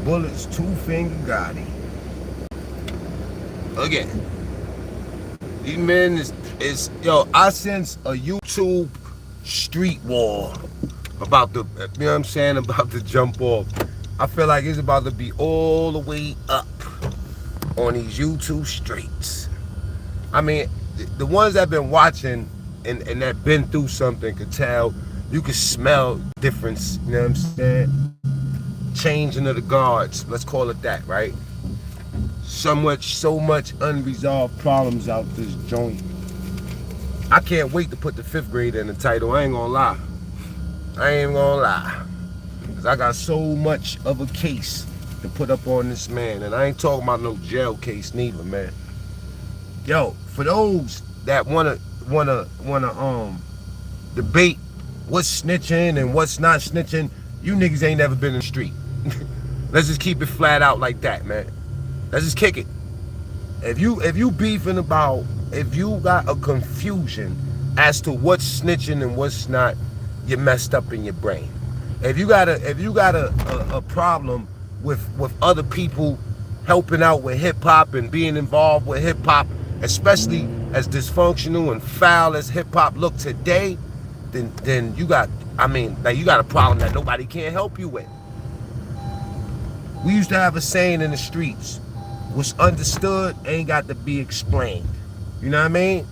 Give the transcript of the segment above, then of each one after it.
Bulletz two-finger Gotti. Again, these men is yo, I sense a YouTube street war about the, you know what I'm saying, about to jump off. I feel like it's about to be all the way up on these YouTube streets. I mean, the ones that been watching and that been through something could tell, you could smell difference, you know what I'm saying? Changing of the guards, let's call it that, right? So much unresolved problems out this joint. I can't wait to put the 5th grade in the title. I ain't gonna lie. Cause I got so much of a case to put up on this man. And I ain't talking about no jail case neither, man. Yo, for those that wanna debate what's snitching and what's not snitching, you niggas ain't never been in the street. Let's just keep it flat out like that, man. Let's just kick it. If you beefing about, if you got a confusion as to what's snitching and what's not, you're messed up in your brain. If you got a problem with other people helping out with hip hop and being involved with hip hop, especially as dysfunctional and foul as hip hop look today, then you got, you got a problem that nobody can help you with. We used to have a saying in the streets: what's understood ain't got to be explained. You know what I mean?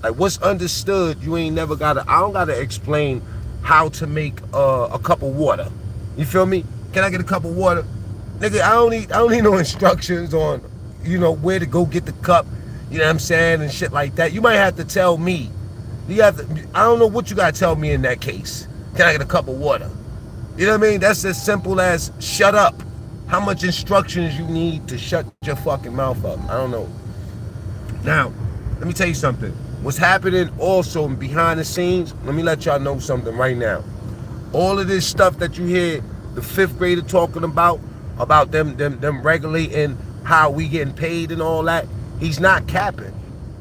Like, what's understood, you ain't never gotta, I don't gotta explain how to make a cup of water. You feel me? Can I get a cup of water? Nigga, I don't need no instructions on, you know, where to go get the cup, you know what I'm saying, and shit like that. You might have to tell me. I don't know what you gotta tell me in that case. Can I get a cup of water? You know what I mean? That's as simple as shut up. How much instructions you need to shut your fucking mouth up? I don't know. Now, let me tell you something. What's happening also behind the scenes, let me let y'all know something right now. All of this stuff that you hear the 5th grader talking about them regulating how we getting paid and all that, he's not capping.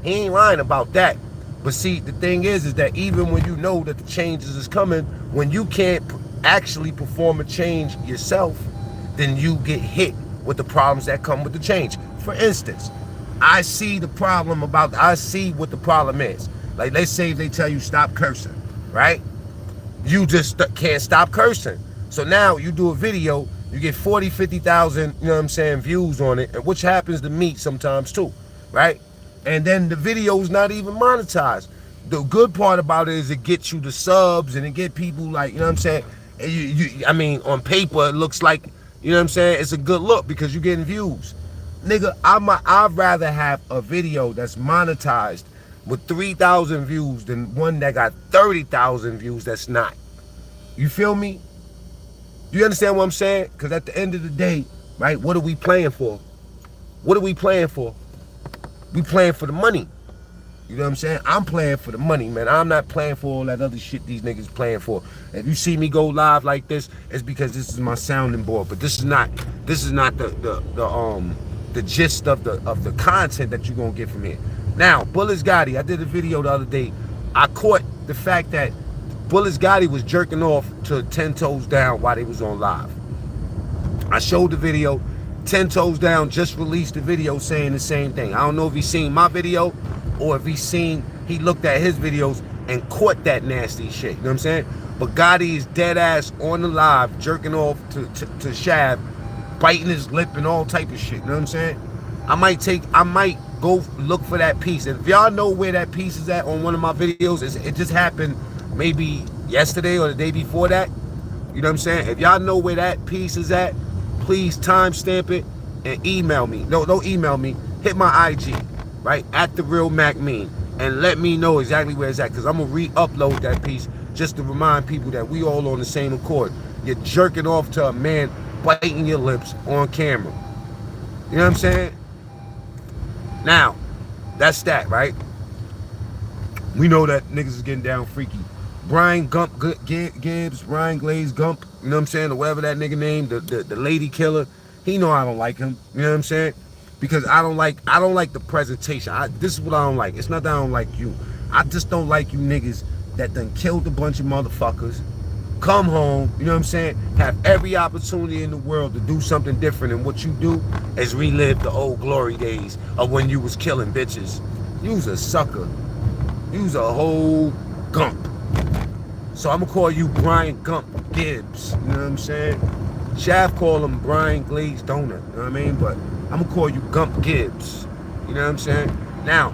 He ain't lying about that. But see, the thing is that even when you know that the changes is coming, when you can't actually perform a change yourself, then you get hit with the problems that come with the change. For instance, I see what the problem is. Like, let's say they tell you stop cursing, right? You just can't stop cursing. So now you do a video, you get 40, 50,000, you know what I'm saying, views on it, which happens to me sometimes too, right? And then the video's not even monetized. The good part about it is it gets you the subs and it get people, like, you know what I'm saying? On paper it looks like, you know what I'm saying, it's a good look because you're getting views. Nigga, I'd rather have a video that's monetized with 3,000 views than one that got 30,000 views that's not. You feel me? You understand what I'm saying? Because at the end of the day, right, what are we playing for? What are we playing for? We playing for the money. You know what I'm saying? I'm playing for the money, man. I'm not playing for all that other shit these niggas playing for. If you see me go live like this, it's because this is my sounding board. But this is not the gist of the content that you're gonna get from here. Now, Bulletz Gotti, I did a video the other day. I caught the fact that Bulletz Gotti was jerking off to 10 Toes Down while they was on live. I showed the video. 10 Toes Down just released the video saying the same thing. I don't know if he seen my video or if he looked at his videos and caught that nasty shit. You know what I'm saying? But Gotti is dead ass on the live, jerking off to Shab, biting his lip and all type of shit. You know what I'm saying? I might go look for that piece. And if y'all know where that piece is at on one of my videos, it just happened maybe yesterday or the day before that. You know what I'm saying? If y'all know where that piece is at, please timestamp it and email me. No, don't email me. Hit my IG, right? At the real MacMean, and let me know exactly where it's at, because I'm gonna re-upload that piece just to remind people that we all on the same accord. You're jerking off to a man biting your lips on camera. You know what I'm saying? Now, that's that, right? We know that niggas is getting down freaky. Brian Gibbs, Ryan Glaze Gump, you know what I'm saying, or whatever that nigga named, the lady killer. He know I don't like him, you know what I'm saying? Because I don't like the presentation. This is what I don't like. It's not that I don't like you. I just don't like you niggas that done killed a bunch of motherfuckers, come home, you know what I'm saying, have every opportunity in the world to do something different, and what you do is relive the old glory days of when you was killing bitches. You was a sucker. You was a whole gump. So I'm gonna call you Brian Gump Gibbs, you know what I'm saying? Shaft call him Brian Glazed Donut, you know what I mean? But I'm gonna call you Gump Gibbs, you know what I'm saying? Now,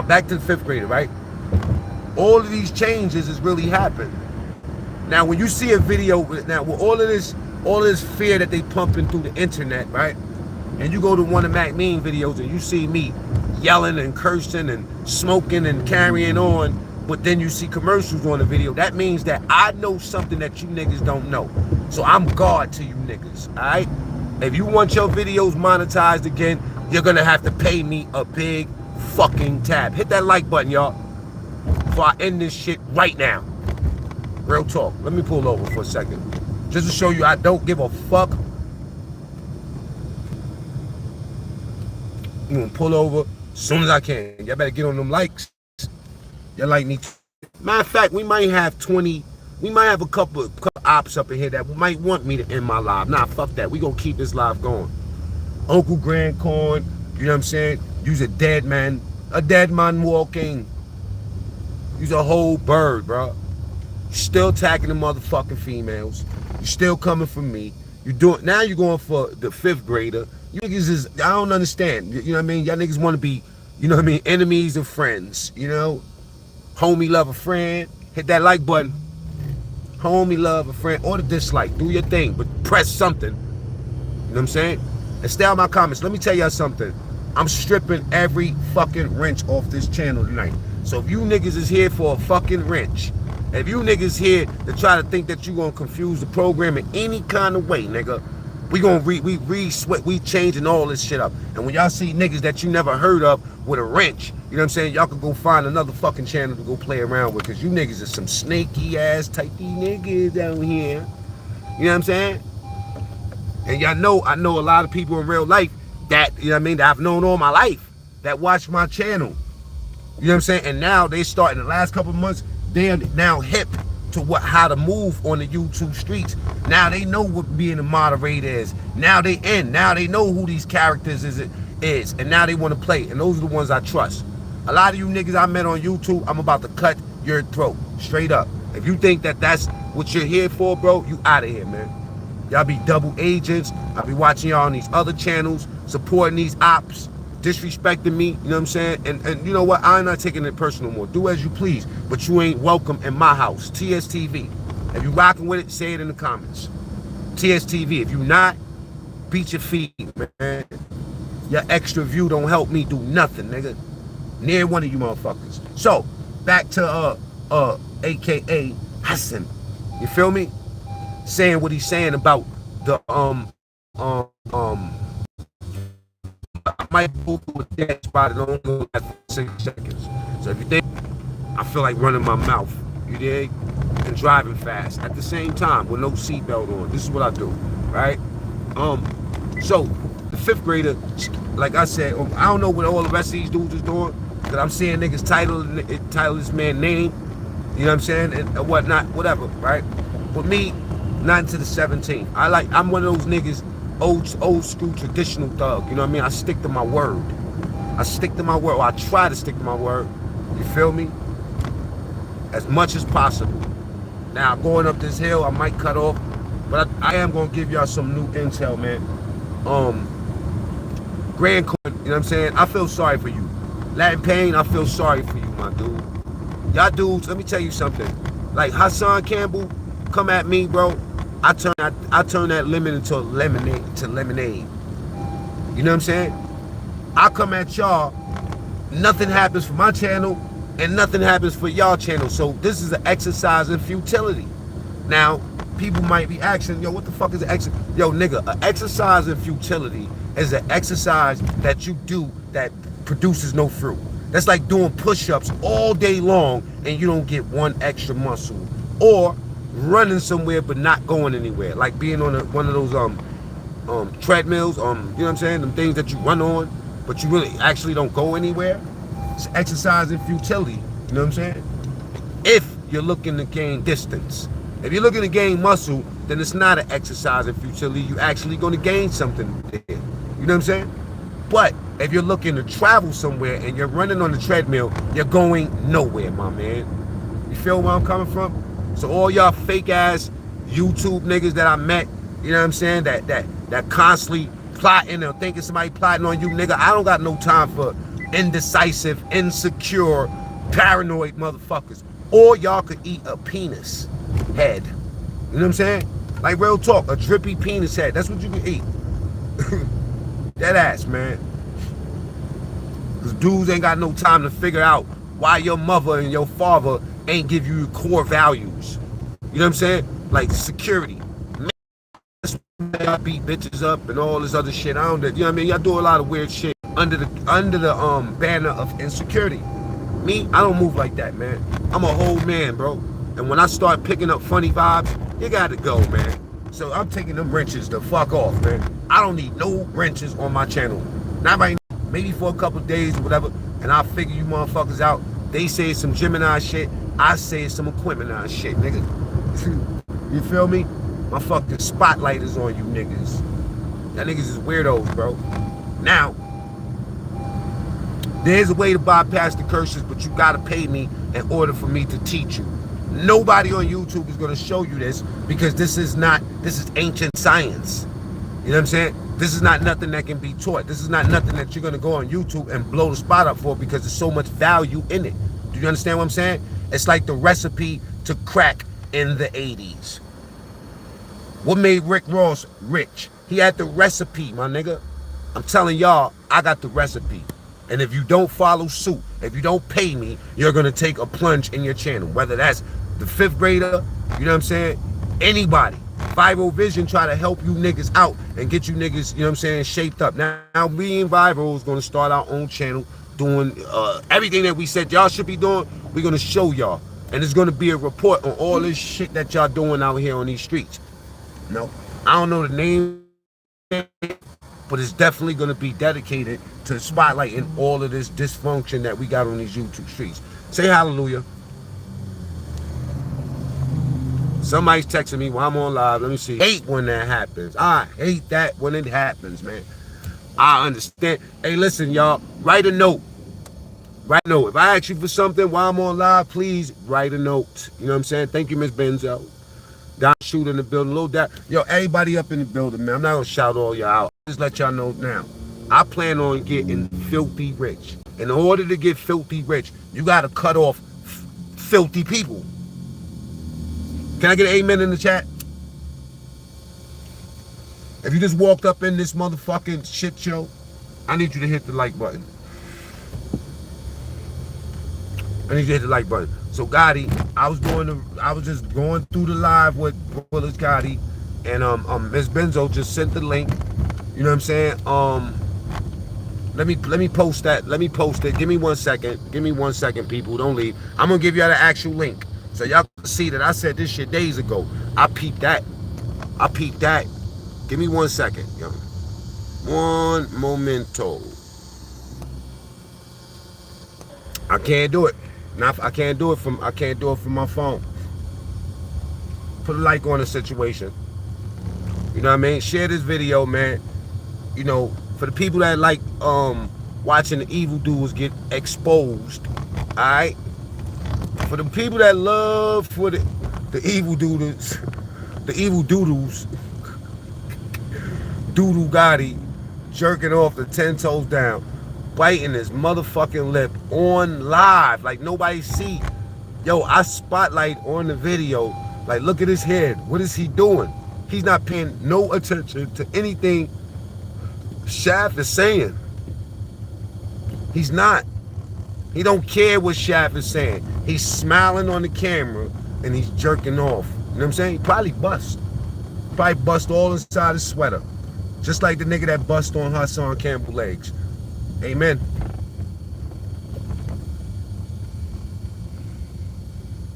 back to the 5th grader, right? All of these changes has really happened. Now, when you see a video, now with all of this fear that they pumping through the internet, right? And you go to one of MacMean videos and you see me yelling and cursing and smoking and carrying on, but then you see commercials on the video, that means that I know something that you niggas don't know. So I'm God to you niggas, all right? If you want your videos monetized again, you're gonna have to pay me a big fucking tab. Hit that like button, y'all, before I end this shit right now. Real talk. Let me pull over for a second, just to show you I don't give a fuck. I'm gonna pull over as soon as I can. Y'all better get on them likes. Y'all like me. Matter of fact, we might have a couple ops up in here that might want me to end my live. Nah, fuck that. We gonna keep this live going. Uncle Grand Corn, you know what I'm saying? You's a dead man walking. You's a whole bird, bro. You still attacking the motherfucking females. You still coming for me. Now you're going for the 5th grader. You niggas is, I don't understand. You know what I mean? Y'all niggas want to be, you know what I mean, enemies of friends, you know? Homie love a friend. Hit that like button. Homie love a friend, or the dislike. Do your thing, but press something. You know what I'm saying? And stay out my comments. Let me tell y'all something. I'm stripping every fucking wrench off this channel tonight. So if you niggas is here for a fucking wrench, if you niggas here to try to think that you gonna confuse the program in any kind of way, nigga, we changing all this shit up. And when y'all see niggas that you never heard of with a wrench, you know what I'm saying, y'all can go find another fucking channel to go play around with, because you niggas are some snaky ass typey niggas down here. You know what I'm saying? And y'all know, I know a lot of people in real life that, you know what I mean, that I've known all my life that watch my channel. You know what I'm saying? And now they start, in the last couple of months, they're now hip to how to move on the YouTube streets. Now they know what being a moderator is. Now they know who these characters is, and now they want to play. And those are the ones I trust. A lot of you niggas I met on YouTube, I'm about to cut your throat, straight up. If you think that that's what you're here for, bro, you out of here, man. Y'all be double agents. I'll be watching y'all on these other channels, supporting these ops, disrespecting me, you know what I'm saying? And you know what? I'm not taking it personal more. Do as you please, but you ain't welcome in my house. TSTV. If you rocking with it, say it in the comments. TSTV. If you not, beat your feet, man. Your extra view don't help me do nothing, nigga. Near one of you motherfuckers. So, back to AKA Hassan. You feel me? Saying what he's saying about the I might go through a dead spot and only go at 6 seconds. So if you think I feel like running my mouth, you dig? And driving fast at the same time with no seatbelt on. This is what I do, right? So the 5th grader, like I said, I don't know what all the rest of these dudes is doing, because I'm seeing niggas title this man's name, you know what I'm saying, and whatnot, whatever, right? With me, not into the 17th. I'm one of those niggas, old school traditional thug, you know what I mean? I stick to my word. I stick to my word, or I try to stick to my word. You feel me? As much as possible. Now, going up this hill, I might cut off, but I am gonna give y'all some new intel, man. Grand Corn, you know what I'm saying? I feel sorry for you. Latin Pain, I feel sorry for you, my dude. Y'all dudes, let me tell you something. Like Hassan Campbell, come at me, bro. I turn that lemon into lemonade. You know what I'm saying? I come at y'all, nothing happens for my channel, and nothing happens for y'all channel. So this is an exercise in futility. Now, people might be asking, yo, what the fuck is an exercise? Yo, nigga, an exercise in futility is an exercise that you do that produces no fruit. That's like doing push-ups all day long and you don't get one extra muscle. Or running somewhere but not going anywhere. Like being on one of those treadmills, you know what I'm saying? Them things that you run on, but you really actually don't go anywhere. It's exercise in futility, you know what I'm saying? If you're looking to gain distance. If you're looking to gain muscle, then it's not an exercise in futility. You're actually going to gain something there. You know what I'm saying? But if you're looking to travel somewhere and you're running on the treadmill, you're going nowhere, my man. You feel where I'm coming from? So all y'all fake ass YouTube niggas that I met, you know what I'm saying, that constantly plotting or thinking somebody plotting on you, nigga, I don't got no time for indecisive, insecure, paranoid motherfuckers. Or y'all could eat a penis head. You know what I'm saying? Like real talk, a drippy penis head. That's what you can eat. That ass, man. Because dudes ain't got no time to figure out why your mother and your father ain't give you core values. You know what I'm saying? Like security. Man, that's why y'all beat bitches up and all this other shit. I don't, you know what I mean? Y'all do a lot of weird shit under the banner of insecurity. Me, I don't move like that, man. I'm a whole man, bro. And when I start picking up funny vibes, you gotta go, man. So I'm taking them wrenches the fuck off, man. I don't need no wrenches on my channel. Not right now, maybe for a couple days or whatever, and I'll figure you motherfuckers out. They say it's some Gemini shit, I say it's some Equipment shit, nigga. You feel me? My fucking spotlight is on you niggas. That niggas is weirdos, bro. Now, there's a way to bypass the curses, but you gotta pay me in order for me to teach you. Nobody on YouTube is gonna show you this because this is ancient science. You know what I'm saying? This is not nothing that can be taught. This is not nothing that you're gonna go on YouTube and blow the spot up for because there's so much value in it. Do you understand what I'm saying? It's like the recipe to crack in the 80s. What made Rick Ross rich? He had the recipe, my nigga. I'm telling y'all, I got the recipe. And if you don't follow suit, if you don't pay me, you're gonna take a plunge in your channel. Whether that's the 5th grader, you know what I'm saying? Anybody. 5-0 Vision try to help you niggas out and get you niggas, you know what I'm saying, shaped up. Now me and 5-0 is gonna start our own channel doing everything that we said y'all should be doing. We're gonna show y'all. And it's gonna be a report on all this shit that y'all doing out here on these streets. No, I don't know the name, but it's definitely going to be dedicated to spotlighting all of this dysfunction that we got on these YouTube streets. Say hallelujah. Somebody's texting me while I'm on live. Let me see. Hate when that happens. I hate that when it happens, man. I understand. Hey, listen, y'all. Write a note. Write a note. If I ask you for something while I'm on live, please write a note. You know what I'm saying? Thank you, Miss Benzo. Don Shooter in the building, little dad. Yo, everybody up in the building, man. I'm not gonna shout all y'all out. Just let y'all know now. I plan on getting filthy rich. In order to get filthy rich, you gotta cut off filthy people. Can I get an amen in the chat? If you just walked up in this motherfucking shit show, I need you to hit the like button. I need you to hit the like button. So Gotti, I was just going through the live with Bulletz Gotti, and Miss Benzo just sent the link. You know what I'm saying? Let me post that. Let me post it. Give me 1 second. Give me 1 second, people. Don't leave. I'm gonna give y'all the actual link so y'all can see that I said this shit days ago. I peeped that. I peeped that. Give me 1 second, yo. One momento. I can't do it. I can't do it from my phone. Put a like on the situation. You know what I mean? Share this video, man. You know, for the people that like watching the evil doers get exposed. Alright? For the people that love for the evil doodles, the evil doodles, Doodle Gotti jerking off the 10 toes down, biting his motherfucking lip on live, like nobody see. Yo, I spotlight on the video, like look at his head. What is he doing? He's not paying no attention to anything Shaft is saying. He's not. He don't care what Shaft is saying. He's smiling on the camera and he's jerking off. You know what I'm saying? He probably bust. Probably bust all inside his sweater. Just like the nigga that bust on Hassan Campbell legs. Amen.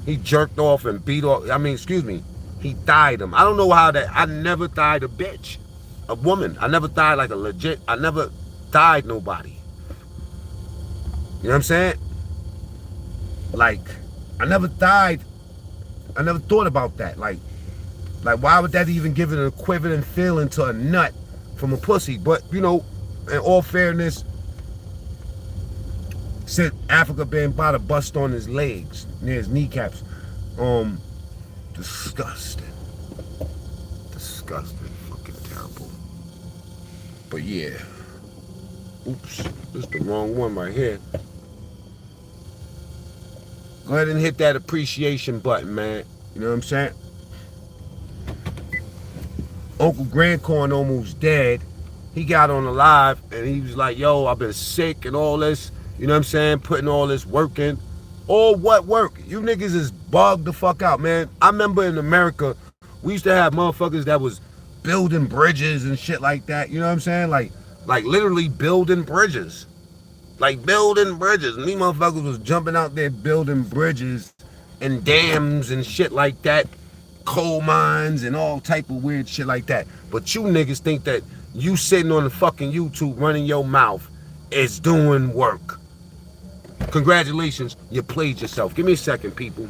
He jerked off and beat off. I mean, excuse me. He thied him. I don't know how that. I never thied a bitch. A woman. I never thied like a legit. I never thied nobody. You know what I'm saying? Like, I never thied I never thought about that. Like why would that even give it an equivalent feeling to a nut from a pussy? But you know, in all fairness, said Africa been about to bust on his legs, near his kneecaps. Disgusting. Disgusting. Fucking terrible. But yeah. Oops, this is the wrong one right here. Go ahead and hit that appreciation button, man. You know what I'm saying? Uncle Grandcorn almost dead. He got on the live and he was like, yo, I've been sick and all this. You know what I'm saying? Putting all this work in. All what work? You niggas is bugged the fuck out, man. I remember in America, we used to have motherfuckers that was building bridges and shit like that. You know what I'm saying? Like literally building bridges. Like building bridges. And these motherfuckers was jumping out there building bridges and dams and shit like that. Coal mines and all type of weird shit like that. But you niggas think that you sitting on the fucking YouTube running your mouth is doing work. Congratulations, you played yourself. Give me a second, people.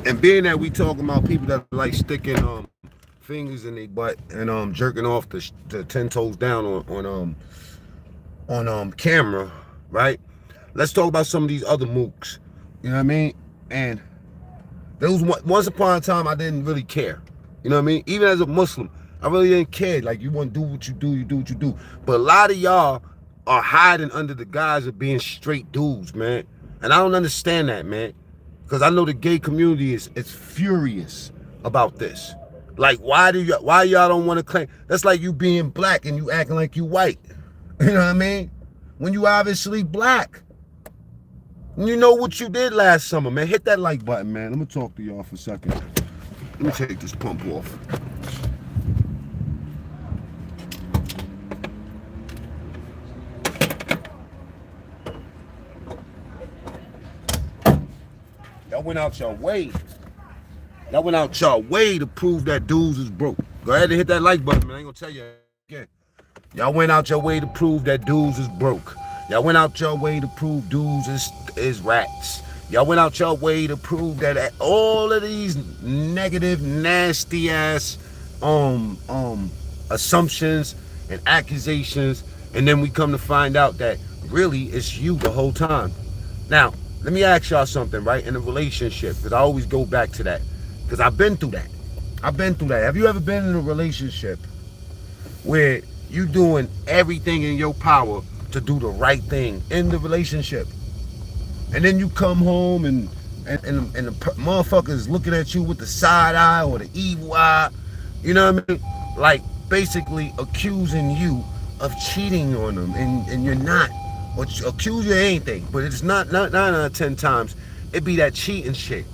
And being that we talking about people that like sticking fingers in their butt and jerking off the 10 toes down on camera, right? Let's talk about some of these other mooks. You know what I mean? And there was once upon a time I didn't really care. You know what I mean? Even as a Muslim, I really didn't care. Like, you want to do what you do, you do what you do. But a lot of y'all are hiding under the guise of being straight dudes, man. And I don't understand that, man. Because I know the gay community is furious about this. Like, why y'all don't want to claim? That's like you being black and you acting like you white. You know what I mean? When you obviously black. You know what you did last summer, man. Hit that like button, man. Let me talk to y'all for a second. Let me take this pump off. Y'all went out your way. Y'all went out your way to prove that dudes is broke. Go ahead and hit that like button, man. I ain't gonna tell you again. Y'all went out your way to prove that dudes is broke. Y'all went out your way to prove dudes is rats. Y'all went out your way to prove that all of these negative, nasty ass assumptions and accusations, and then we come to find out that really it's you the whole time. Now, let me ask y'all something, right? In a relationship, because I always go back to that, because I've been through that. Have you ever been in a relationship where you doing everything in your power to do the right thing in the relationship, and then you come home and the motherfuckers looking at you with the side eye or the evil eye, you know what I mean? Like basically accusing you of cheating on them, and you're not, or accuse you of anything, but it's not 9 out of 10 times it be that cheating shit.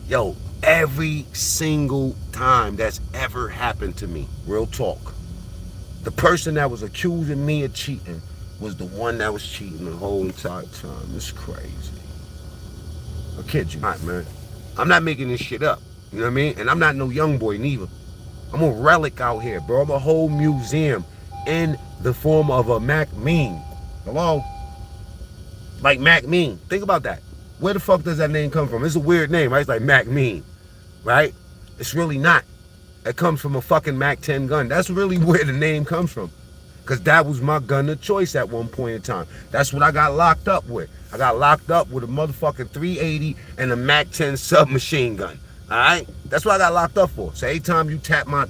Yo, every single time that's ever happened to me, real talk, the person that was accusing me of cheating was the one that was cheating the whole entire time. It's crazy. I kid you not, man. I'm not making this shit up. You know what I mean? And I'm not no young boy neither. I'm a relic out here, bro. I'm a whole museum in the form of a MacMean. Hello? Like MacMean. Think about that. Where the fuck does that name come from? It's a weird name, right? It's like MacMean, right? It's really not. It comes from a fucking Mac 10 gun. That's really where the name comes from. Because that was my gun of choice at one point in time. That's what I got locked up with. I got locked up with a motherfucking 380 and a Mac 10 submachine gun. All right? That's what I got locked up for. So every time you tap my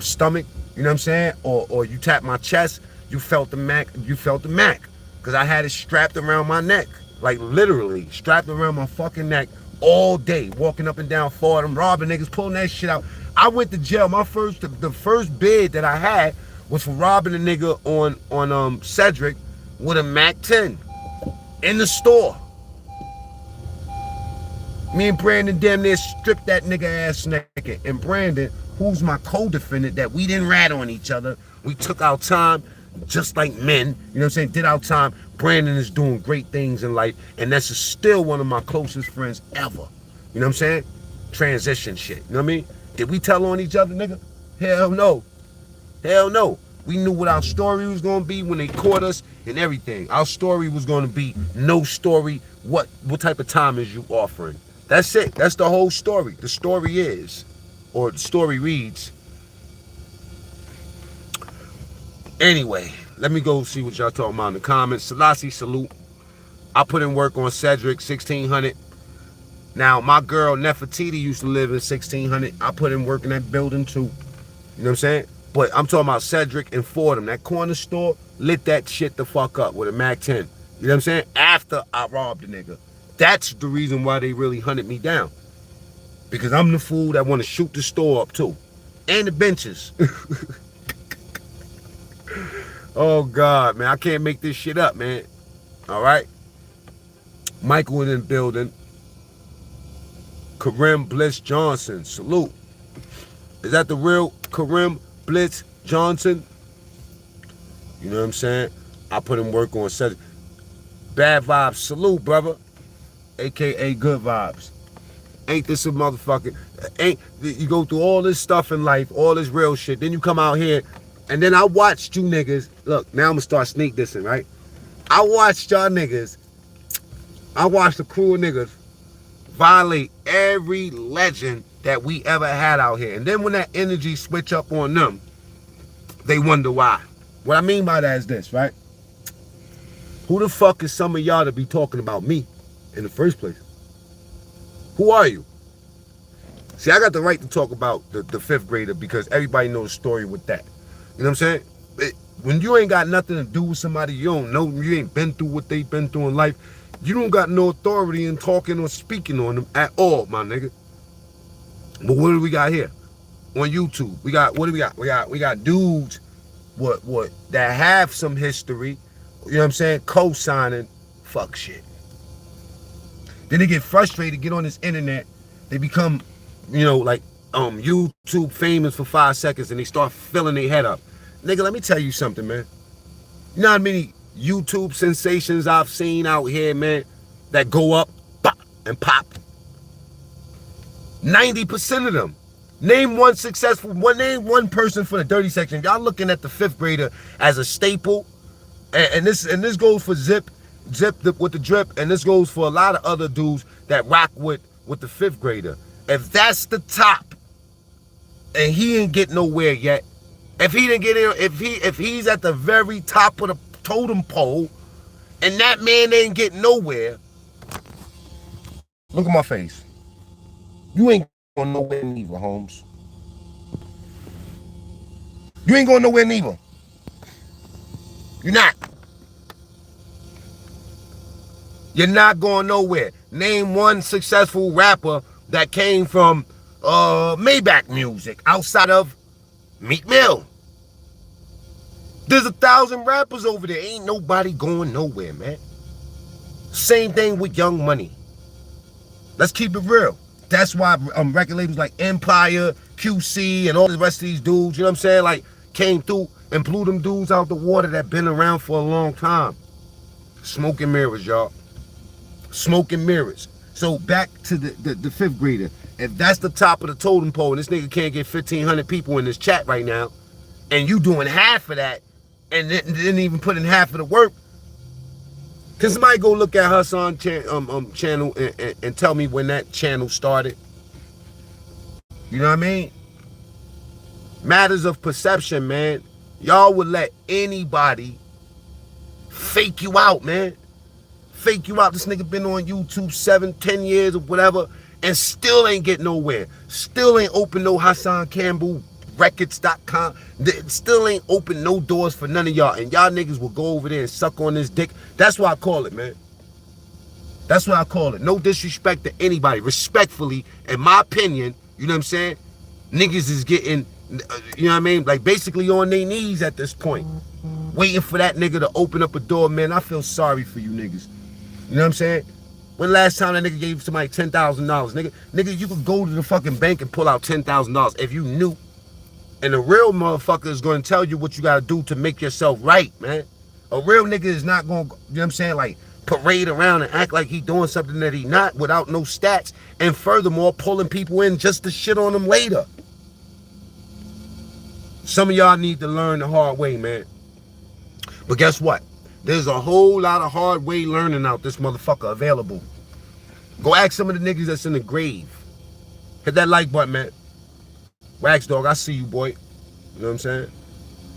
stomach, you know what I'm saying? Or you tap my chest, you felt the Mac. Because I had it strapped around my neck. Like literally strapped around my fucking neck all day, walking up and down Fordham, robbing niggas, pulling that shit out. I went to jail. The first bid that I had was for robbing a nigga on Cedric with a Mac 10 in the store. Me and Brandon damn near stripped that nigga ass naked. And Brandon, who's my co-defendant, that we didn't rat on each other. We took our time just like men, you know what I'm saying? Did our time. Brandon is doing great things in life, and that's still one of my closest friends ever. You know what I'm saying? Transition shit. You know what I mean? Did we tell on each other, nigga? Hell no. Hell no. We knew what our story was gonna be when they caught us and everything. Our story was gonna be no story. What type of time is you offering? That's it. That's the whole story. The story is, or the story reads. Anyway, let me go see what y'all talking about in the comments. Selassie, salute. I put in work on Cedric, 1600. Now, my girl Nefertiti used to live in 1600. I put in work in that building too. You know what I'm saying? But I'm talking about Cedric and Fordham. That corner store lit that shit the fuck up with a Mac 10. You know what I'm saying? After I robbed the nigga. That's the reason why they really hunted me down. Because I'm the fool that want to shoot the store up too. And the benches. Oh, God, man. I can't make this shit up, man. All right? Michael in the building. Karim Bliss Johnson. Salute. Is that the real Karim Blitz Johnson? You know what I'm saying? I put in work on set. Bad vibes. Salute, brother. AKA good vibes. Ain't this a motherfucking... You go through all this stuff in life, all this real shit. Then you come out here... And then I watched you niggas, look, now I'm gonna start sneak dissing, right? I watched y'all niggas, I watched the crew of niggas violate every legend that we ever had out here. And then when that energy switch up on them, they wonder why. What I mean by that is this, right? Who the fuck is some of y'all to be talking about me in the first place? Who are you? See, I got the right to talk about the fifth grader because everybody knows the story with that. You know what I'm saying? When you ain't got nothing to do with somebody you don't know, you ain't been through what they've been through in life, you don't got no authority in talking or speaking on them at all, my nigga. But what do we got here? On YouTube, we got, what do we got? We got dudes that have some history, you know what I'm saying, co-signing fuck shit. Then they get frustrated, get on this internet, they become, you know, like YouTube famous for 5 seconds and they start filling their head up. Nigga, let me tell you something, man. You know how many YouTube sensations I've seen out here, man, that go up, pop, and pop? 90% of them. Name one person for the dirty section. Y'all looking at the fifth grader as a staple, and this goes for Zip with the drip, and this goes for a lot of other dudes that rock with the fifth grader. If that's the top, and he ain't get nowhere yet, if he didn't get in, if he's at the very top of the totem pole, and that man ain't getting nowhere, look at my face. You ain't going nowhere neither, Holmes. You ain't going nowhere neither. You're not. You're not going nowhere. Name one successful rapper that came from Maybach music outside of Meek Mill. There's 1,000 rappers over there. Ain't nobody going nowhere, man. Same thing with Young Money. Let's keep it real. That's why record labels like Empire, QC, and all the rest of these dudes, you know what I'm saying, like, came through and blew them dudes out the water that been around for a long time. Smoke and mirrors, y'all. Smoke and mirrors. So back to the fifth grader. If that's the top of the totem pole and this nigga can't get 1,500 people in this chat right now, and you doing half of that, and didn't even put in half of the work, can somebody go look at Hassan channel and tell me when that channel started? You know what I mean? Matters of perception, man. Y'all would let anybody fake you out, man. Fake you out. This nigga been on YouTube 7, 10 years or whatever, and still ain't get nowhere. Still ain't open no Hassan Campbell records.com. Still ain't open no doors for none of y'all. And y'all niggas will go over there and suck on this dick. That's what I call it, man. That's what I call it. No disrespect to anybody. Respectfully, in my opinion, you know what I'm saying? Niggas is getting, you know what I mean? Like basically on their knees at this point. Waiting for that nigga to open up a door, man. I feel sorry for you niggas. You know what I'm saying? When last time that nigga gave somebody $10,000, nigga, you could go to the fucking bank and pull out $10,000 if you knew. And a real motherfucker is going to tell you what you got to do to make yourself right, man. A real nigga is not going to, you know what I'm saying, like parade around and act like he doing something that he not without no stats. And furthermore, pulling people in just to shit on them later. Some of y'all need to learn the hard way, man. But guess what? There's a whole lot of hard way learning out this motherfucker available. Go ask some of the niggas that's in the grave. Hit that like button, man. Wax Dog, I see you, boy. You know what I'm saying?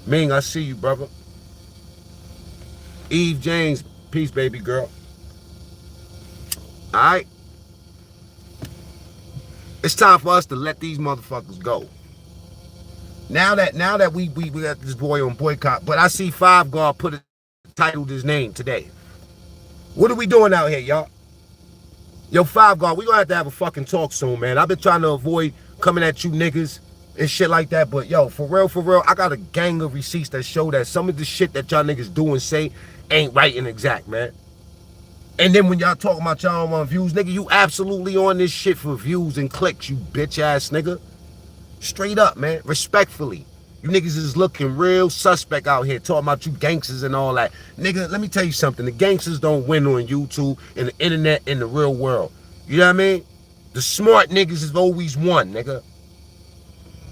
Ming, I see you, brother. Eve James, peace, baby girl. All right? It's time for us to let these motherfuckers go. Now that we got this boy on boycott, but I see Five Guard titled his name today. What are we doing out here, y'all? Yo, Five Guard, we gonna have a fucking talk soon, man. I've been trying to avoid coming at you niggas and shit like that, but yo, for real, I got a gang of receipts that show that some of the shit that y'all niggas do and say ain't right and exact, man. And then when y'all talking about y'all want views, nigga, you absolutely on this shit for views and clicks, you bitch ass nigga. Straight up, man, respectfully. You niggas is looking real suspect out here talking about you gangsters and all that. Nigga, let me tell you something. The gangsters don't win on YouTube and the internet in the real world. You know what I mean? The smart niggas is always won, nigga.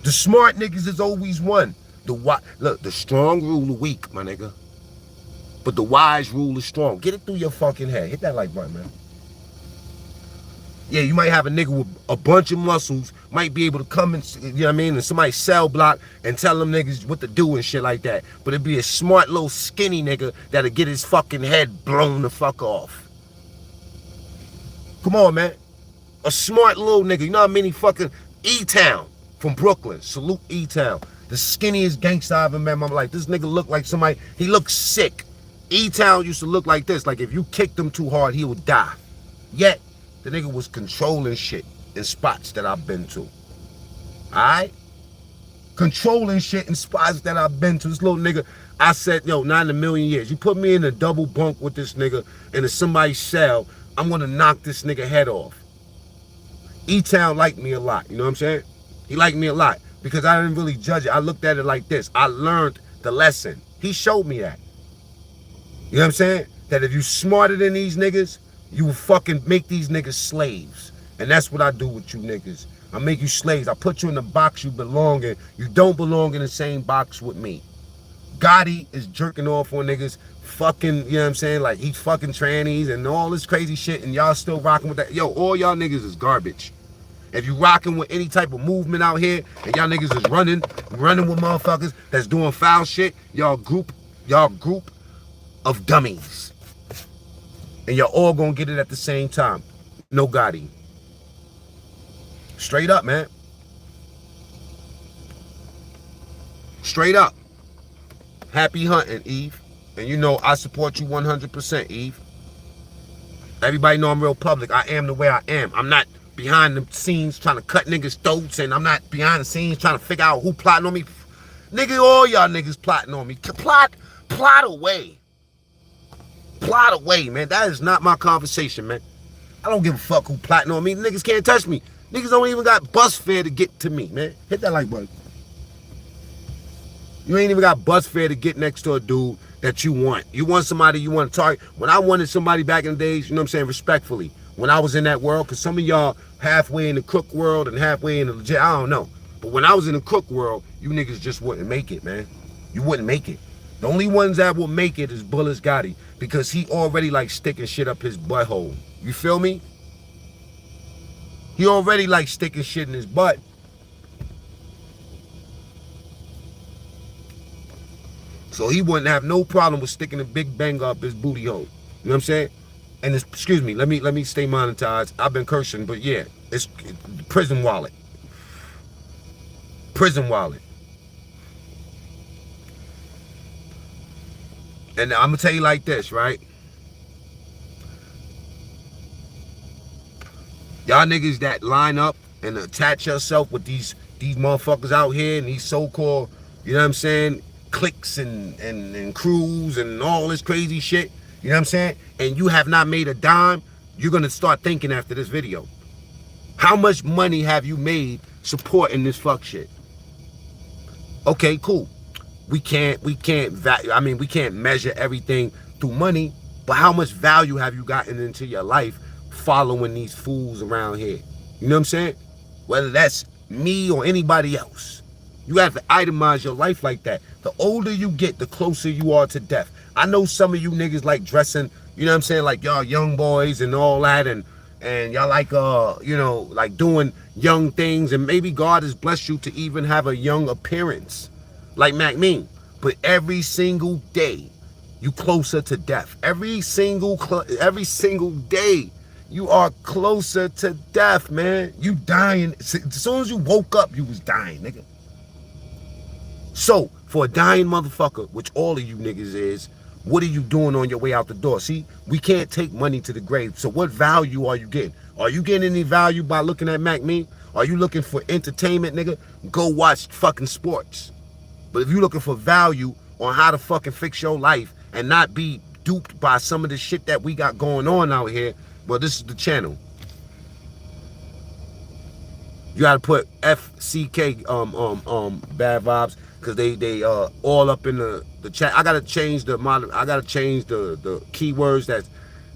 The smart niggas is always won. Look, the strong rule the weak, my nigga. But the wise rule the strong. Get it through your fucking head. Hit that like button, man. Yeah, you might have a nigga with a bunch of muscles, might be able to come and, you know what I mean, and somebody cell block and tell them niggas what to do and shit like that. But it'd be a smart little skinny nigga that'll get his fucking head blown the fuck off. Come on, man. A smart little nigga. You know how many fucking E-Town from Brooklyn. Salute E-Town. The skinniest gangster I ever met. I'm like, this nigga look like somebody, he looks sick. E-Town used to look like this. Like if you kicked him too hard, he would die. Yet, the nigga was controlling shit in spots that I've been to. Alright? Controlling shit in spots that I've been to. This little nigga, I said, yo, not in a million years. You put me in a double bunk with this nigga and in somebody's cell, I'm gonna knock this nigga head off. E-Town liked me a lot, you know what I'm saying? He liked me a lot because I didn't really judge it. I looked at it like this. I learned the lesson. He showed me that. You know what I'm saying? That if you smarter than these niggas, you will fucking make these niggas slaves. And that's what I do with you niggas. I make you slaves. I put you in the box you belong in. You don't belong in the same box with me. Gotti is jerking off on niggas, fucking, you know what I'm saying? Like, he's fucking trannies and all this crazy shit, and y'all still rocking with that. Yo, all y'all niggas is garbage. If you rocking with any type of movement out here, and y'all niggas is running with motherfuckers that's doing foul shit, y'all group of dummies. And y'all all gonna get it at the same time. No Gotti. Straight up, man. Straight up. Happy hunting, Eve. And you know I support you 100%, Eve. Everybody know I'm real public. I am the way I am. I'm not behind the scenes trying to cut niggas' throats, and I'm not behind the scenes trying to figure out who plotting on me. Nigga, all y'all niggas plotting on me. Plot away. Plot away, man. That is not my conversation, man. I don't give a fuck who plotting on me. Niggas can't touch me. Niggas don't even got bus fare to get to me, man. Hit that like button. You ain't even got bus fare to get next to a dude that you want. You want somebody you want to target. When I wanted somebody back in the days, you know what I'm saying, respectfully, when I was in that world, because some of y'all halfway in the crook world and halfway in the legit, I don't know. But when I was in the crook world, you niggas just wouldn't make it, man. You wouldn't make it. The only ones that will make it is Bulletz Gotti, because he already like sticking shit up his butthole. You feel me? He already like sticking shit in his butt. So he wouldn't have no problem with sticking a big banger up his booty hole. You know what I'm saying? And it's, excuse me, let me stay monetized. I've been cursing, but yeah, it's prison wallet. Prison wallet. And I'm gonna tell you like this, right? Y'all niggas that line up and attach yourself with these motherfuckers out here and these so-called, you know what I'm saying, cliques and crews and all this crazy shit, you know what I'm saying? And you have not made a dime, you're gonna start thinking after this video. How much money have you made supporting this fuck shit? Okay, cool. We can't measure everything through money, but how much value have you gotten into your life following these fools around here? You know what I'm saying? Whether that's me or anybody else. You have to itemize your life like that. The older you get, the closer you are to death. I know some of you niggas like dressing, you know what I'm saying, like y'all young boys and all that, and y'all like, you know, like doing young things, and maybe God has blessed you to even have a young appearance, like MacMean. But every single day, you closer to death. Every single day, you are closer to death, man. You dying. As soon as you woke up, you was dying, nigga. So, for a dying motherfucker, which all of you niggas is, what are you doing on your way out the door? See, we can't take money to the grave. So what value are you getting? Are you getting any value by looking at MacMean? Are you looking for entertainment, nigga? Go watch fucking sports. But if you're looking for value on how to fucking fix your life and not be duped by some of the shit that we got going on out here, well, this is the channel. You gotta put FCK bad vibes, because they all up in the chat. I gotta change the keywords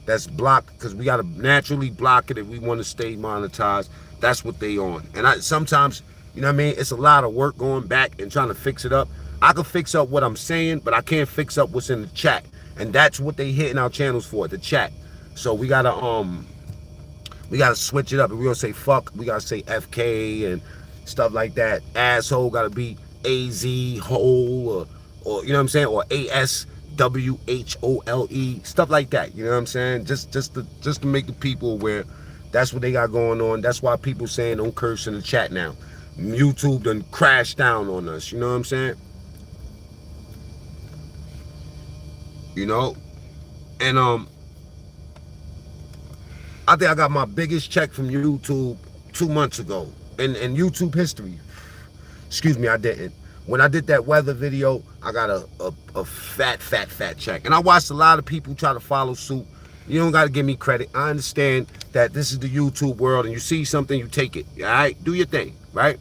that's blocked, because we gotta naturally block it if we want to stay monetized. That's what they on. And sometimes, you know what I mean, it's a lot of work going back and trying to fix it up. I can fix up what I'm saying, but I can't fix up what's in the chat. And that's what they hitting our channels for, the chat. So we gotta switch it up. If we're gonna say fuck, we gotta say FK and stuff like that. Asshole gotta be AZ hole, or you know what I'm saying, or ASWHOLE, stuff like that. You know what I'm saying? Just to make the people aware. That's what they got going on. That's why people saying don't curse in the chat now. YouTube done crashed down on us. You know what I'm saying? You know, and I think I got my biggest check from YouTube 2 months ago in YouTube history. Excuse me, I didn't. When I did that weather video, I got a fat check. And I watched a lot of people try to follow suit. You don't got to give me credit. I understand that this is the YouTube world, and you see something, you take it. All right? Do your thing, right?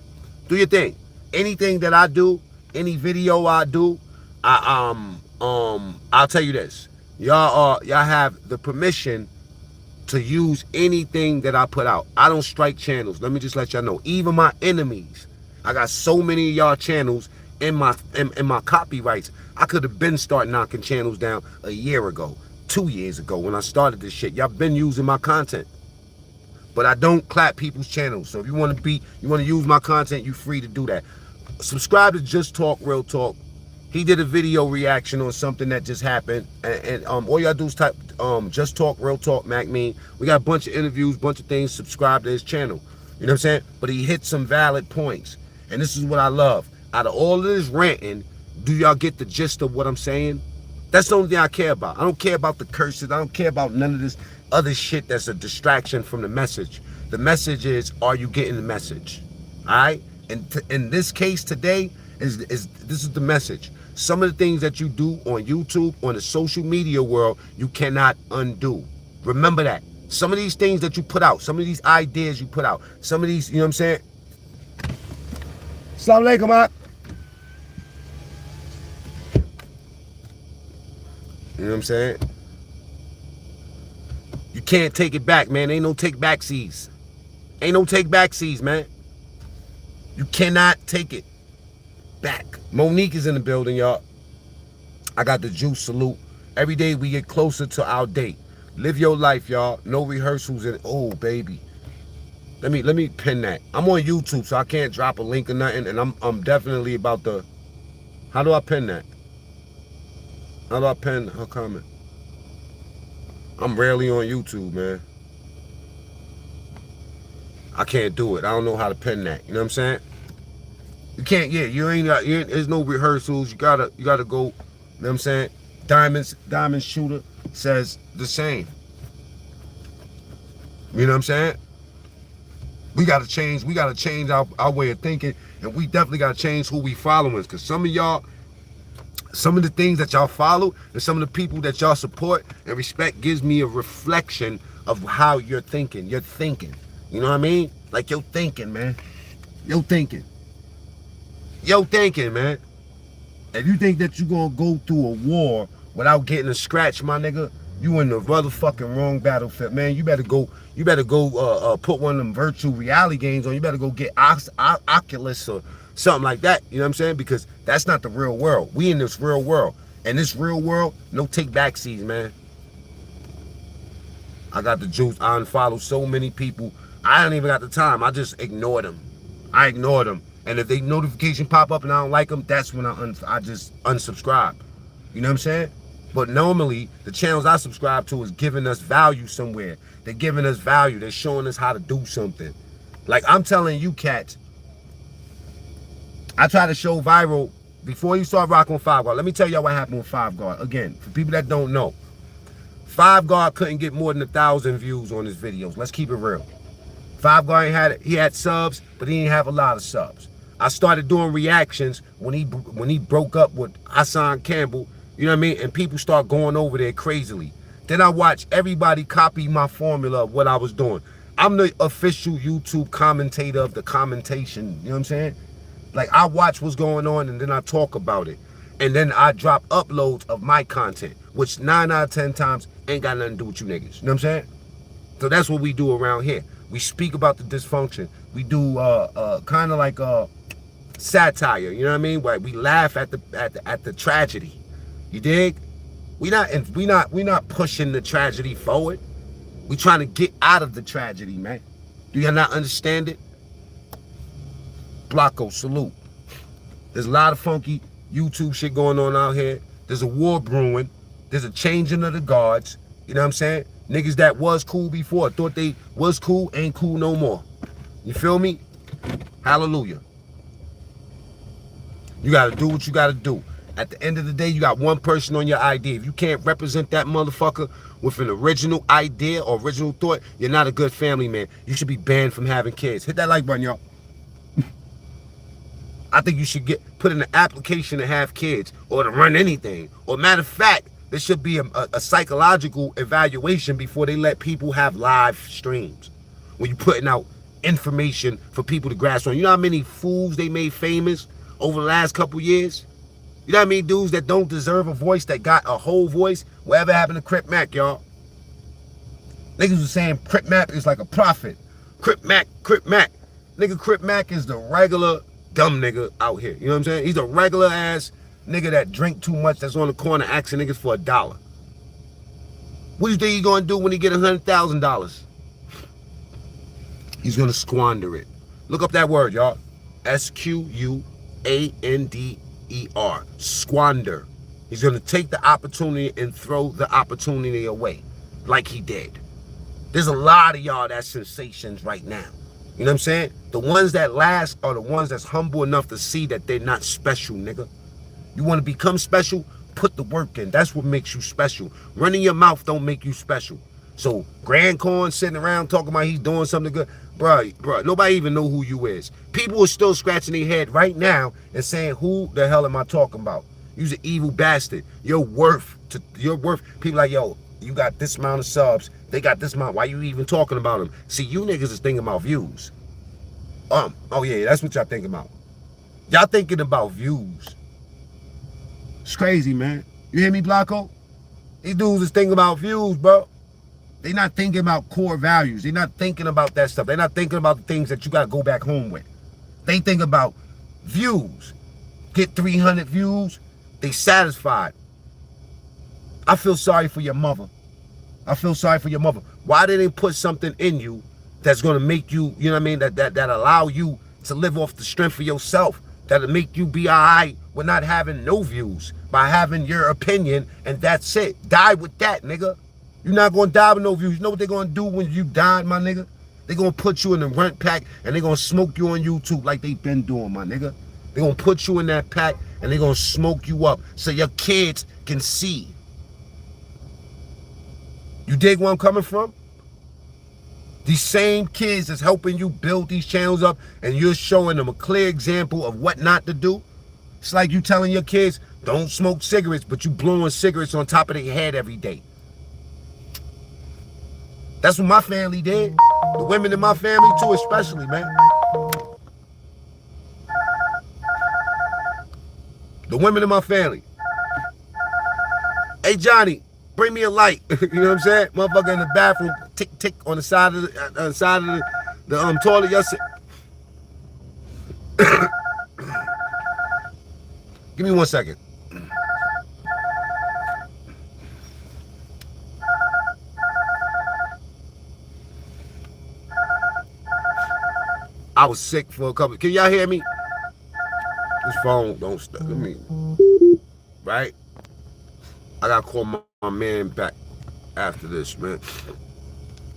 Do your thing. Anything that I do, any video I do, I'll tell you this. Y'all have the permission to use anything that I put out. I don't strike channels. Let me just let y'all know. Even my enemies, I got so many of y'all channels in my copyrights. I could have been start knocking channels down a year ago, 2 years ago when I started this shit. Y'all been using my content. But I don't clap people's channels. So if you want to use my content, you free to do that. Subscribe to Just Talk Real Talk. He did a video reaction on something that just happened, and all y'all do is type Just Talk Real Talk MacMean. We got a bunch of interviews, bunch of things. Subscribe to his channel. You know what I'm saying? But he hit some valid points, and this is what I love. out of all of this ranting, do y'all get the gist of what I'm saying? That's the only thing I care about. I don't care about the curses. I don't care about none of this other shit that's a distraction from the message. The message is, are you getting the message? All right? And in this case today, this is the message. Some of the things that you do on YouTube, on the social media world, you cannot undo. Remember that. Some of these things that you put out, some of these ideas you put out, some of these, you know what I'm saying? Assalamu alaikum, Ak. You know what I'm saying? You can't take it back, man. Ain't no take backsies. Ain't no take backsies, man. You cannot take it back. Monique is in the building, y'all. I got the juice salute. Every day we get closer to our date. Live your life, y'all. No rehearsals in. Oh, baby. Let me pin that. I'm on YouTube, so I can't drop a link or nothing, and I'm definitely about to. How do I pin that? How do I pin her comment? I'm rarely on YouTube, man. I can't do it. I don't know how to pin that. You know what I'm saying? You can't. Yeah, you ain't got. There's no rehearsals. You gotta go. You know what I'm saying? Diamond Shooter says the same. You know what I'm saying? We gotta change. We gotta change our way of thinking, and we definitely gotta change who we following. Cause some of y'all, some of the things that y'all follow, and some of the people that y'all support and respect gives me a reflection of how you're thinking. You're thinking. You know what I mean? Like you're thinking, man. You're thinking. You're thinking, man. If you think that you're gonna go through a war without getting a scratch, my nigga, you in the motherfucking wrong battlefield, man. You better go put one of them virtual reality games on. You better go get Oculus or something like that. You know what I'm saying? Because that's not the real world. We in this real world. And this real world, no take backsies, man. I got the juice. I unfollow so many people. I don't even got the time. I just ignore them. I ignore them. And if they notification pop up and I don't like them, that's when I just unsubscribe. You know what I'm saying? But normally, the channels I subscribe to is giving us value somewhere. They're giving us value. They're showing us how to do something. Like I'm telling you cats, I try to show viral before you start rocking with 5 Guard. Let me tell y'all what happened with 5 Guard. Again, for people that don't know, 5 Guard couldn't get more than 1,000 views on his videos. Let's keep it real. 5 Guard he had subs, but he didn't have a lot of subs. I started doing reactions when he broke up with Hassan Campbell, you know what I mean? And people start going over there crazily. Then I watched everybody copy my formula of what I was doing. I'm the official YouTube commentator of the commentation, you know what I'm saying? Like I watch what's going on and then I talk about it. And then I drop uploads of my content, which 9 out of 10 times ain't got nothing to do with you niggas, you know what I'm saying? So that's what we do around here. We speak about the dysfunction. We do kind of like satire, you know what I mean? Like we laugh at the tragedy. You dig? We not pushing the tragedy forward. We trying to get out of the tragedy, man. Do you not understand it? Blocko, salute. There's a lot of funky YouTube shit going on out here. There's a war brewing. There's a changing of the guards. You know what I'm saying? Niggas that was cool before, thought they was cool, ain't cool no more. You feel me? Hallelujah. You gotta do what you gotta do. At the end of the day, you got one person on your idea. If you can't represent that motherfucker with an original idea or original thought, you're not a good family man. You should be banned from having kids. Hit that like button, y'all. I think you should put in an application to have kids or to run anything. Or matter of fact, there should be a psychological evaluation before they let people have live streams. When you're putting out information for people to grasp on. You know how many fools they made famous over the last couple years? You know what I mean? Dudes that don't deserve a voice that got a whole voice. Whatever happened to Crip Mac, y'all? Niggas was saying Crip Mac is like a prophet. Crip Mac. Nigga, Crip Mac is the regular dumb nigga out here. You know what I'm saying? He's a regular ass nigga that drink too much that's on the corner asking niggas for $1. What do you think he's gonna do when he get $100,000? He's gonna squander it. Look up that word, y'all. SQUANDER. Squander. He's gonna take the opportunity and throw the opportunity away, like he did. There's a lot of y'all that's sensations right now. You know what I'm saying? The ones that last are the ones that's humble enough to see that they're not special, nigga. You want to become special? Put the work in. That's what makes you special. Running your mouth don't make you special. So Grand Corn sitting around talking about he's doing something good. Bruh, nobody even know who you is. People are still scratching their head right now and saying, who the hell am I talking about? You's an evil bastard. You're worth. People like, yo, you got this amount of subs. They got this amount. Why you even talking about them? See, you niggas is thinking about views. Oh yeah, that's what y'all thinking about. Y'all thinking about views. It's crazy, man. You hear me, Blocko? These dudes is thinking about views, bro. They not thinking about core values. They not thinking about that stuff. They not thinking about the things that you got to go back home with. They think about views. Get 300 views, they satisfied. I feel sorry for your mother. I feel sorry for your mother. Why did they put something in you that's going to make you, you know what I mean, that allow you to live off the strength of yourself, that'll make you be all right with not having no views, by having your opinion, and that's it. Die with that, nigga. You're not going to die with no views. You know what they're going to do when you die, my nigga? They're going to put you in the rent pack, and they're going to smoke you on YouTube like they've been doing, my nigga. They're going to put you in that pack, and they're going to smoke you up so your kids can see. You dig where I'm coming from? These same kids that's helping you build these channels up, and you're showing them a clear example of what not to do. It's like you telling your kids, don't smoke cigarettes, but you blowing cigarettes on top of their head every day. That's what my family did. The women in my family too, especially, man. The women in my family. Hey, Johnny, bring me a light. You know what I'm saying? Motherfucker in the bathroom, tick, tick on the side of the toilet. Yesterday. Give me 1 second. I was sick for a couple. Can y'all hear me? This phone don't stop. Let me. Right? I gotta call my man back after this, man.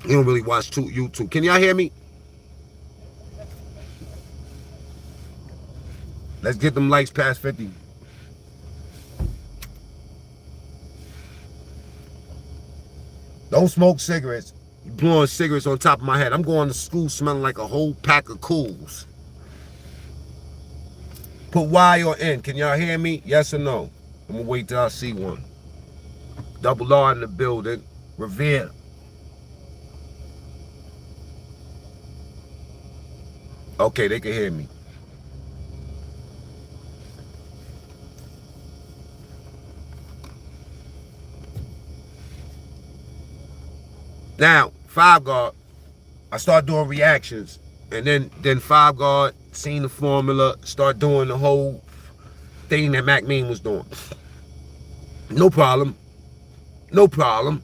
He don't really watch YouTube. Can y'all hear me? Let's get them likes past 50. Don't smoke cigarettes. You blowing cigarettes on top of my head. I'm going to school smelling like a whole pack of Cools. Put Y or N. Can y'all hear me? Yes or no? I'm gonna wait till I see one. Double R in the building. Revere. Okay, they can hear me. Now, Five Guard, I start doing reactions, and then Five Guard seen the formula, start doing the whole thing that MacMean was doing. No problem. No problem.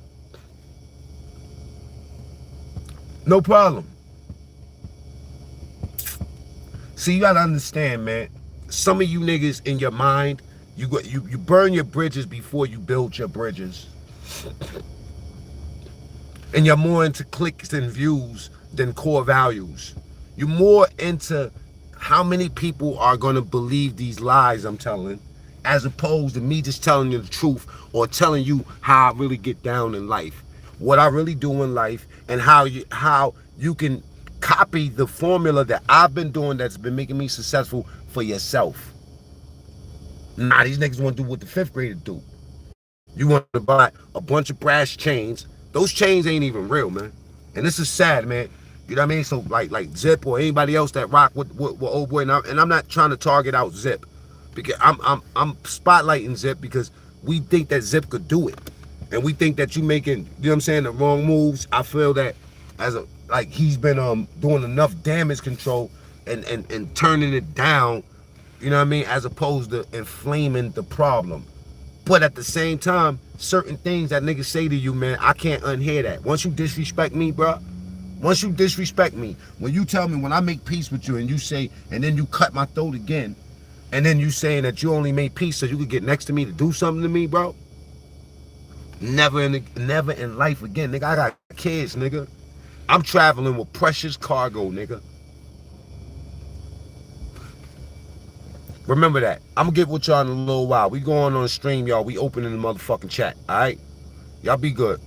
No problem. See, you gotta understand, man. Some of you niggas in your mind, you burn your bridges before you build your bridges. And you're more into clicks and views than core values. You're more into how many people are gonna believe these lies I'm telling, as opposed to me just telling you the truth or telling you how I really get down in life, what I really do in life, and how you can copy the formula that I've been doing that's been making me successful for yourself. Nah, these niggas want to do what the 5th grader do. You want to buy a bunch of brass chains. Those chains ain't even real, man. And this is sad, man. You know what I mean? So like Zip or anybody else that rock with old boy, and I'm not trying to target out Zip, because I'm spotlighting Zip because we think that Zip could do it, and we think that you making, you know what I'm saying, the wrong moves. I feel that he's been doing enough damage control and turning it down, you know what I mean, as opposed to inflaming the problem. But at the same time, certain things that niggas say to you, man, I can't unhear that. Once you disrespect me, bro, once you disrespect me, when you tell me, when I make peace with you and you say, and then you cut my throat again, and then you saying that you only made peace so you could get next to me to do something to me, bro, never in life again, nigga. I got kids, nigga. I'm traveling with precious cargo, nigga. Remember that. I'm gonna get with y'all in a little while. We going on the stream, y'all. We opening the motherfucking chat. All right. Y'all be good.